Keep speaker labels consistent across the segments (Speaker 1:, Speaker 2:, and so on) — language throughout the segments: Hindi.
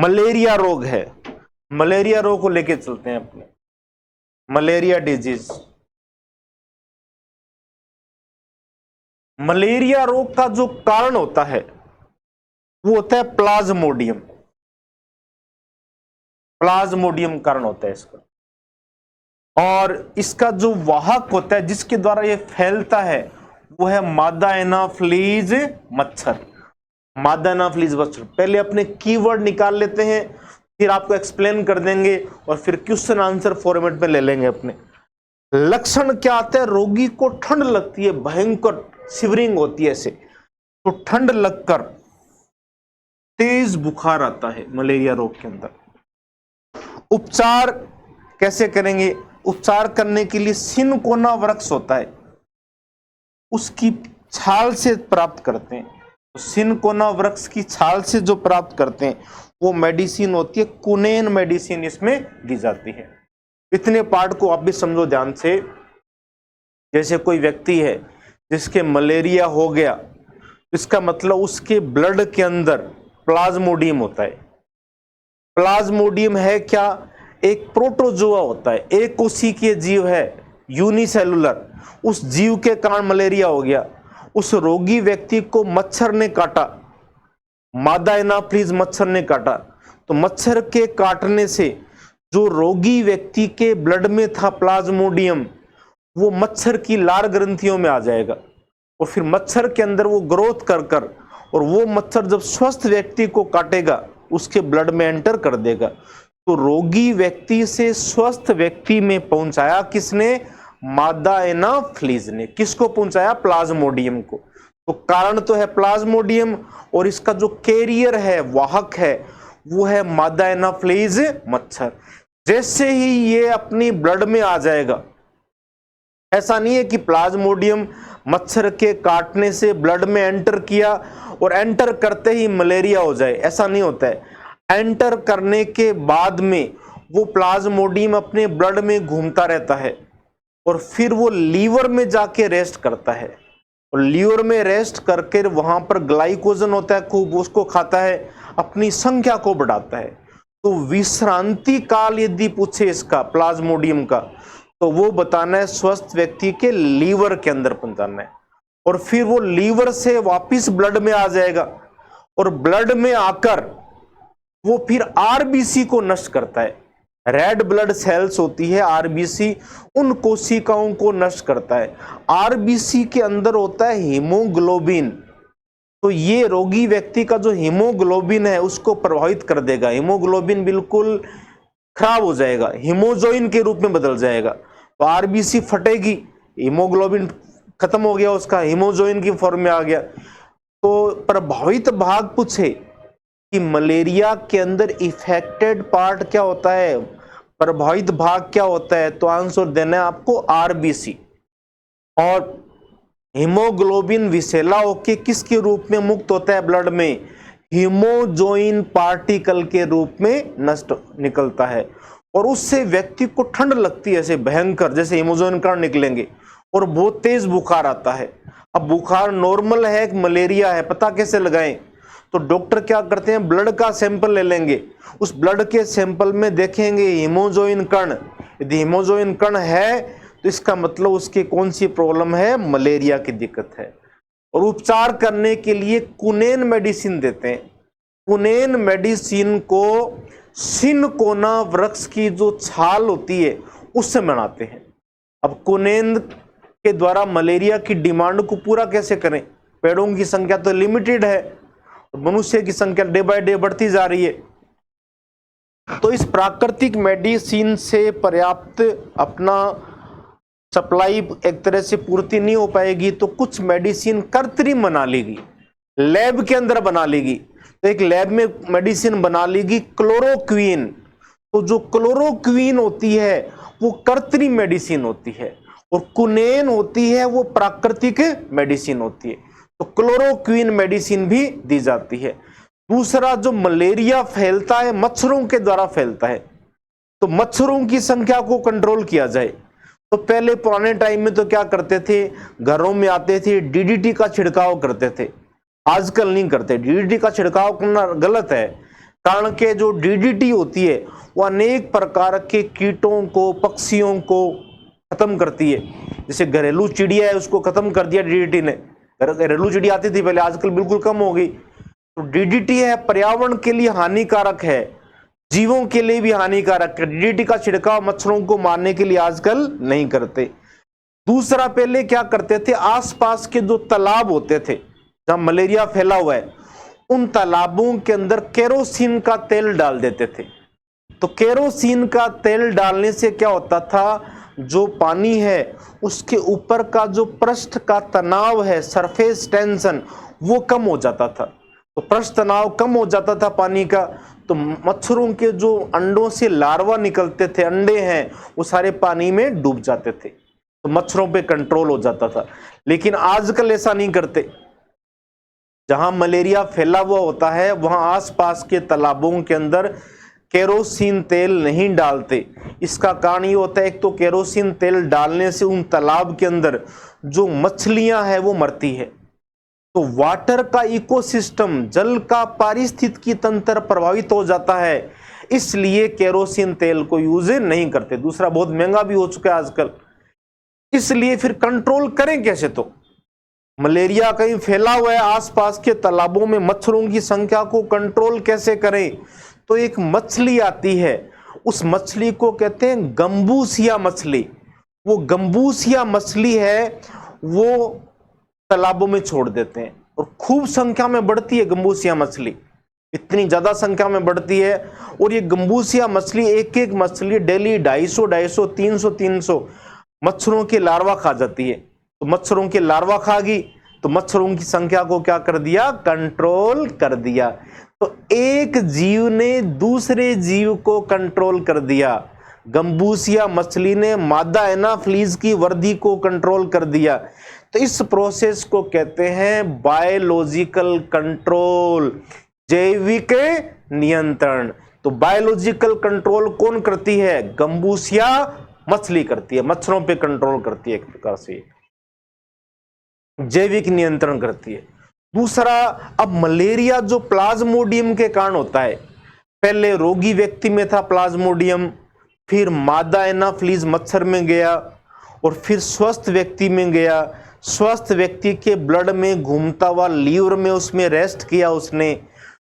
Speaker 1: मलेरिया रोग है, मलेरिया रोग को लेके चलते हैं अपने, मलेरिया डिजीज। मलेरिया रोग का जो कारण होता है वो होता है प्लाज्मोडियम, प्लाज्मोडियम कारण होता है इसका। और इसका जो वाहक होता है जिसके द्वारा ये फैलता है वो है मादा एनाफ्लीज मच्छर, मादा एनाफ्लीज मच्छर। पहले अपने कीवर्ड निकाल लेते हैं, फिर आपको एक्सप्लेन कर देंगे और फिर क्वेश्चन आंसर फॉर्मेट में ले लेंगे अपने। लक्षण क्या आता है? रोगी को ठंड लगती है, भयंकर शिवरिंग होती है ऐसे, तो ठंड लगकर तेज बुखार आता है मलेरिया रोग के अंदर। उपचार कैसे करेंगे? उपचार करने के लिए सिनकोना वृक्ष होता है, उसकी छाल से प्राप्त करते हैं। तो सिनकोना वृक्ष की छाल से जो प्राप्त करते हैं वो मेडिसिन होती है, कुनेन मेडिसिन इसमें दी जाती है। इतने पार्ट को आप भी समझो ध्यान से। जैसे कोई व्यक्ति है जिसके मलेरिया हो गया, इसका मतलब उसके ब्लड के अंदर प्लाज्मोडियम होता है। प्लाज्मोडियम है क्या? एक प्रोटोजोआ होता है, एक कोशिकीय जीव है, यूनिसेलुलर। उस जीव के कारण मलेरिया हो गया। उस रोगी व्यक्ति को मच्छर ने काटा, मादा एनाफ्लीज मच्छर ने काटा, तो मच्छर के काटने से जो रोगी व्यक्ति के ब्लड में था प्लाज्मोडियम, वो मच्छर की लार ग्रंथियों में आ जाएगा और फिर मच्छर के अंदर वो ग्रोथ कर और वो मच्छर जब स्वस्थ व्यक्ति को काटेगा उसके ब्लड में एंटर कर देगा। तो रोगी व्यक्ति से स्वस्थ व्यक्ति में पहुंचाया किसने? मादा एनाफ्लीज ने। किसको पहुंचाया? प्लाज्मोडियम को। तो कारण तो है प्लाज्मोडियम और इसका जो कैरियर है, वाहक है, वो है मादा एनाफ्लीज मच्छर। जैसे ही ये अपनी ब्लड में आ जाएगा, ऐसा नहीं है कि प्लाज्मोडियम मच्छर के काटने से ब्लड में एंटर किया और एंटर करते ही मलेरिया हो जाए, ऐसा नहीं होता है। एंटर करने के बाद में वो प्लाज्मोडियम अपने ब्लड में घूमता रहता है और फिर वो लीवर में जाके रेस्ट करता है और लीवर में रेस्ट करके वहां पर ग्लाइकोजन होता है खूब, उसको खाता है, अपनी संख्या को बढ़ाता है। तो विश्रांति काल यदि पूछे इसका प्लाज्मोडियम का, तो वो बताना है स्वस्थ व्यक्ति के लीवर के अंदर पहुंचाना है और फिर वो लीवर से वापिस ब्लड में आ जाएगा और ब्लड में आकर वो फिर आरबीसी को नष्ट करता है। रेड ब्लड सेल्स होती है आरबीसी, उन कोशिकाओं को नष्ट करता है। आरबीसी के अंदर होता है हीमोग्लोबिन, तो ये रोगी व्यक्ति का जो हीमोग्लोबिन है उसको प्रभावित कर देगा। हीमोग्लोबिन बिल्कुल खराब हो जाएगा, हीमोजोइन के रूप में बदल जाएगा। तो आरबीसी फटेगी, हीमोग्लोबिन खत्म हो गया, उसका हीमोजोइन की फॉर्म में आ गया। तो प्रभावित भाग पूछे कि मलेरिया के अंदर इफेक्टेड पार्ट क्या होता है, प्रभावित भाग क्या होता है, तो आंसर देना है आपको आरबीसी। और हीमोग्लोबिन विषैला होके किसके रूप में मुक्त होता है ब्लड में? हीमोजोइन पार्टिकल के रूप में नष्ट निकलता है और उससे व्यक्ति को ठंड लगती है ऐसे भयंकर, जैसे हीमोजोइन कण निकलेंगे और बहुत तेज बुखार आता है। अब बुखार नॉर्मल है कि मलेरिया है, पता कैसे लगाएं? तो डॉक्टर क्या करते हैं, ब्लड का सैंपल ले लेंगे, उस ब्लड के सैंपल में देखेंगे हीमोजोइन कण, यदि हीमोजोइन कण है तो इसका मतलब उसकी कौन सी प्रॉब्लम है, मलेरिया की दिक्कत है। और उपचार करने के लिए कुनेन मेडिसिन देते हैं। कुनेन मेडिसिन को सिनकोना वृक्ष की जो छाल होती है उससे बनाते हैं। अब कुनेन के द्वारा मलेरिया की डिमांड को पूरा कैसे करें? पेड़ों की संख्या तो लिमिटेड है, मनुष्य की संख्या डे बाय डे बढ़ती जा रही है। तो इस प्राकृतिक मेडिसिन से पर्याप्त अपना सप्लाई एक तरह से पूर्ति नहीं हो पाएगी, तो कुछ मेडिसिन कृत्रिम बना लेगी, लैब के अंदर बना लेगी। तो एक लैब में मेडिसिन बना लेगी क्लोरोक्वीन। तो जो क्लोरोक्वीन होती है वो कृत्रिम मेडिसिन होती है और कुनेन होती है वो प्राकृतिक मेडिसिन होती है। तो क्लोरोक्वीन मेडिसिन भी दी जाती है। दूसरा, जो मलेरिया फैलता है मच्छरों के द्वारा फैलता है, तो मच्छरों की संख्या को कंट्रोल किया जाए। तो पहले पुराने टाइम में तो क्या करते थे, घरों में आते थे डीडीटी का छिड़काव करते थे, आजकल नहीं करते। डीडीटी का छिड़काव करना गलत है। कारण के जो डीडीटी होती है वो अनेक प्रकार के कीटों को, पक्षियों को खत्म करती है। जैसे घरेलू चिड़िया है, उसको खत्म कर दिया डीडीटी ने। घरेलू चिड़िया आती थी पहले, आजकल बिल्कुल कम हो गई। तो डीडीटी है पर्यावरण के लिए हानिकारक है, जीवों के लिए भी हानिकारक है। डीडीटी का छिड़काव मच्छरों को मारने के लिए आजकल नहीं करते। दूसरा, पहले क्या करते थे, आसपास के जो तालाब होते थे जहां मलेरिया फैला हुआ है, उन तालाबों के अंदर केरोसिन का तेल डाल देते थे। तो केरोसिन का तेल डालने से क्या होता था, जो पानी है उसके ऊपर का जो पृष्ठ का तनाव है, सरफेस टेंशन, वो कम हो जाता था। तो पृष्ठ तनाव कम हो जाता था पानी का, तो मच्छरों के जो अंडों से लार्वा निकलते थे, अंडे हैं, वो सारे पानी में डूब जाते थे, तो मच्छरों पे कंट्रोल हो जाता था। लेकिन आजकल ऐसा नहीं करते। जहां मलेरिया फैला हुआ होता है वहां आसपास के तालाबों के अंदर केरोसिन तेल नहीं डालते। इसका कारण ये होता है, एक तो केरोसिन तेल डालने से उन तालाब के अंदर जो मछलियां हैं वो मरती है, तो वाटर का इकोसिस्टम, जल का पारिस्थितिकी तंत्र प्रभावित हो जाता है। इसलिए केरोसिन तेल को यूज नहीं करते। दूसरा, बहुत महंगा भी हो चुका है आजकल, इसलिए फिर कंट्रोल करें कैसे? तो मलेरिया कहीं फैला हुआ है आसपास के तालाबों में, मच्छरों की संख्या को कंट्रोल कैसे करें? तो एक मछली आती है, उस मछली को कहते हैं गंबूसिया मछली। वो गंबूसिया मछली है, वो तालाबों में छोड़ देते हैं और खूब संख्या में बढ़ती है गंबूसिया मछली, इतनी ज्यादा संख्या में बढ़ती है। और ये गंबूसिया मछली, एक एक मछली डेली 250, 300 मच्छरों के लार्वा खा जाती है। तो मच्छरों के लार्वा खा गई तो मच्छरों की संख्या को क्या कर दिया, कंट्रोल कर दिया। तो एक जीव ने दूसरे जीव को कंट्रोल कर दिया। गंबूसिया मछली ने मादा एनाफ्लीज की वृद्धि को कंट्रोल कर दिया। तो इस प्रोसेस को कहते हैं बायोलॉजिकल कंट्रोल, जैविक नियंत्रण। तो बायोलॉजिकल कंट्रोल कौन करती है? गंबूसिया मछली करती है, मच्छरों पे कंट्रोल करती है, एक प्रकार से जैविक नियंत्रण करती है। दूसरा, अब मलेरिया जो प्लाज्मोडियम के कारण होता है, पहले रोगी व्यक्ति में था प्लाज्मोडियम, फिर मादा एनाफ्लीज मच्छर में गया और फिर स्वस्थ व्यक्ति में गया। स्वस्थ व्यक्ति के ब्लड में घूमता हुआ लीवर में उसमें रेस्ट किया उसने,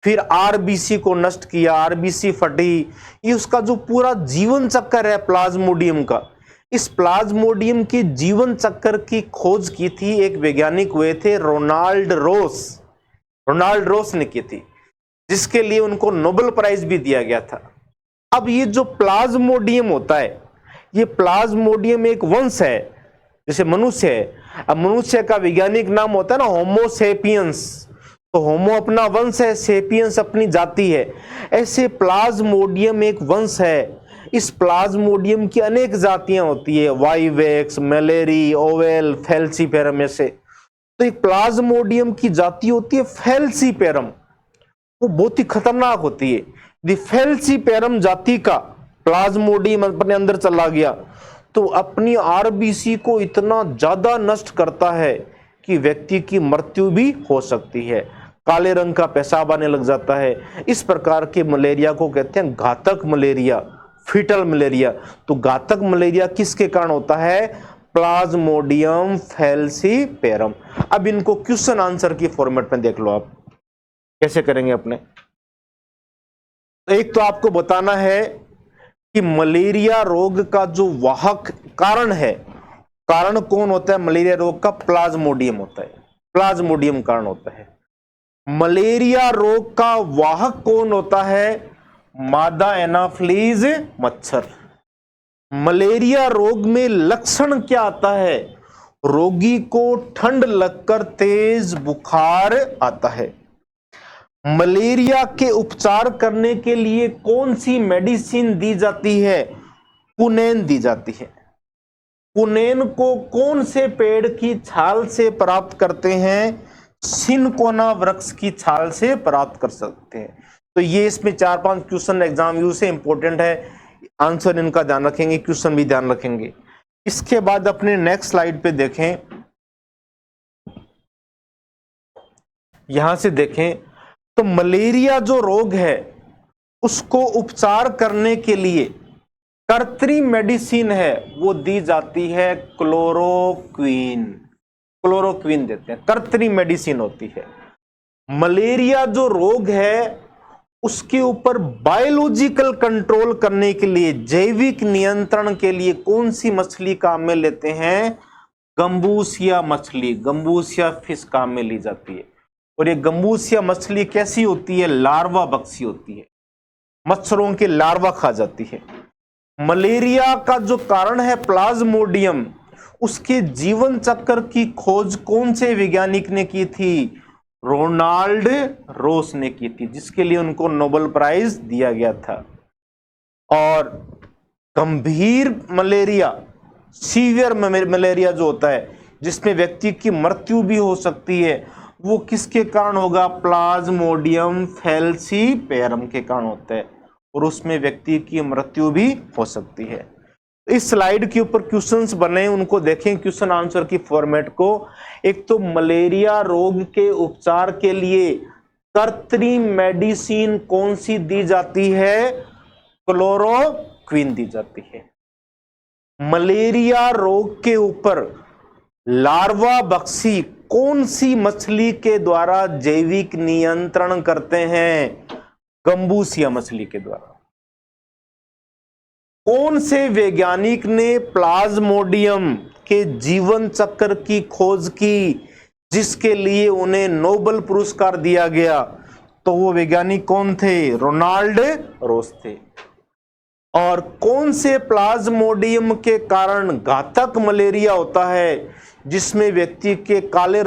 Speaker 1: फिर आरबीसी को नष्ट किया, आरबीसी फटी। ये उसका जो पूरा जीवन चक्कर है प्लाज्मोडियम का। इस प्लाज्मोडियम के जीवन चक्कर की खोज की थी एक वैज्ञानिक हुए थे, रोनाल्ड रोस। रोनाल्ड रोस ने की थी, जिसके लिए उनको नोबेल प्राइज भी दिया गया था। अब ये जो प्लाज्मोडियम होता है, ये प्लाज्मोडियम एक वंश है, जैसे मनुष्य है। अब मनुष्य का वैज्ञानिक नाम होता है ना होमो सेपियंस, तो होमो अपना वंश है, सेपियंस अपनी जाति है। ऐसे प्लाज्मोडियम एक वंश है। इस प्लाज्मोडियम की अनेक जातियां होती है, वाइवेक्स, मलेरी, ओवेल, फैल्सीपेरम ऐसे। तो एक प्लाज्मोडियम की जाति होती है फैल्सीपेरम, वो बहुत ही खतरनाक होती है। यदि फैल्सीपेरम जाति का प्लाज्मोडियम अपने अंदर चला गया तो अपनी आरबीसी को इतना ज्यादा नष्ट करता है कि व्यक्ति की मृत्यु भी हो सकती है। काले रंग का पेशाब आने लग जाता है। इस प्रकार के मलेरिया को कहते हैं घातक मलेरिया, फीटल मलेरिया। तो घातक मलेरिया किसके कारण होता है? Plasmodium falciparum. अब इनको क्वेश्चन आंसर की फॉर्मेट में देख लो आप कैसे करेंगे अपने। एक तो आपको बताना है कि मलेरिया रोग का जो वाहक कारण है, कारण कौन होता है मलेरिया रोग का? प्लाज्मोडियम होता है, प्लाज्मोडियम कारण होता है। मलेरिया रोग का वाहक कौन होता है? मादा एनाफ्लीज मच्छर। मलेरिया रोग में लक्षण क्या आता है? रोगी को ठंड लगकर तेज बुखार आता है। मलेरिया के उपचार करने के लिए कौन सी मेडिसिन दी जाती है? कुनैन दी जाती है। कुनैन को कौन से पेड़ की छाल से प्राप्त करते हैं? सिनकोना वृक्ष की छाल से प्राप्त कर सकते हैं। तो ये इसमें 4-5 क्वेश्चन एग्जाम यू से इंपॉर्टेंट है, आंसर इनका ध्यान रखेंगे, क्वेश्चन भी ध्यान रखेंगे। इसके बाद अपने नेक्स्ट स्लाइड पे देखें, यहां से देखें तो मलेरिया जो रोग है उसको उपचार करने के लिए कृत्रिम मेडिसिन है वो दी जाती है क्लोरोक्वीन। क्लोरोक्वीन देते हैं, कृत्रिम मेडिसिन होती है। मलेरिया जो रोग है उसके ऊपर बायोलॉजिकल कंट्रोल करने के लिए, जैविक नियंत्रण के लिए कौन सी मछली काम में लेते हैं? गंबूसिया मछली, गंबूसिया फिश काम में ली जाती है। और ये गंबूसिया मछली कैसी होती है? लार्वा बक्सी होती है, मच्छरों के लार्वा खा जाती है। मलेरिया का जो कारण है प्लाज्मोडियम, उसके जीवन चक्र की खोज कौन से वैज्ञानिक ने की थी? रोनाल्ड रोस ने की थी, जिसके लिए उनको नोबेल प्राइज दिया गया था। और गंभीर मलेरिया, सीवियर मलेरिया जो होता है जिसमें व्यक्ति की मृत्यु भी हो सकती है, वो किसके कारण होगा? प्लाज्मोडियम फैलसीपेरम के कारण होता है, और उसमें व्यक्ति की मृत्यु भी हो सकती है। इस स्लाइड के ऊपर क्वेश्चंस बने, उनको देखें क्वेश्चन आंसर की फॉर्मेट को। एक तो मलेरिया रोग के उपचार के लिए कृत्रिम मेडिसिन कौन सी दी जाती है? क्लोरोक्वीन दी जाती है। मलेरिया रोग के ऊपर लार्वा बक्सी कौन सी मछली के द्वारा जैविक नियंत्रण करते हैं? गंबूसिया मछली के द्वारा। कौन से वैज्ञानिक ने प्लाज्मोडियम के जीवन चक्र की खोज की, जिसके लिए उन्हें नोबेल पुरस्कार दिया गया? तो वो वैज्ञानिक कौन थे? रोनाल्ड रोस थे। और कौन से प्लाज्मोडियम के कारण घातक मलेरिया होता है, जिसमें व्यक्ति के काले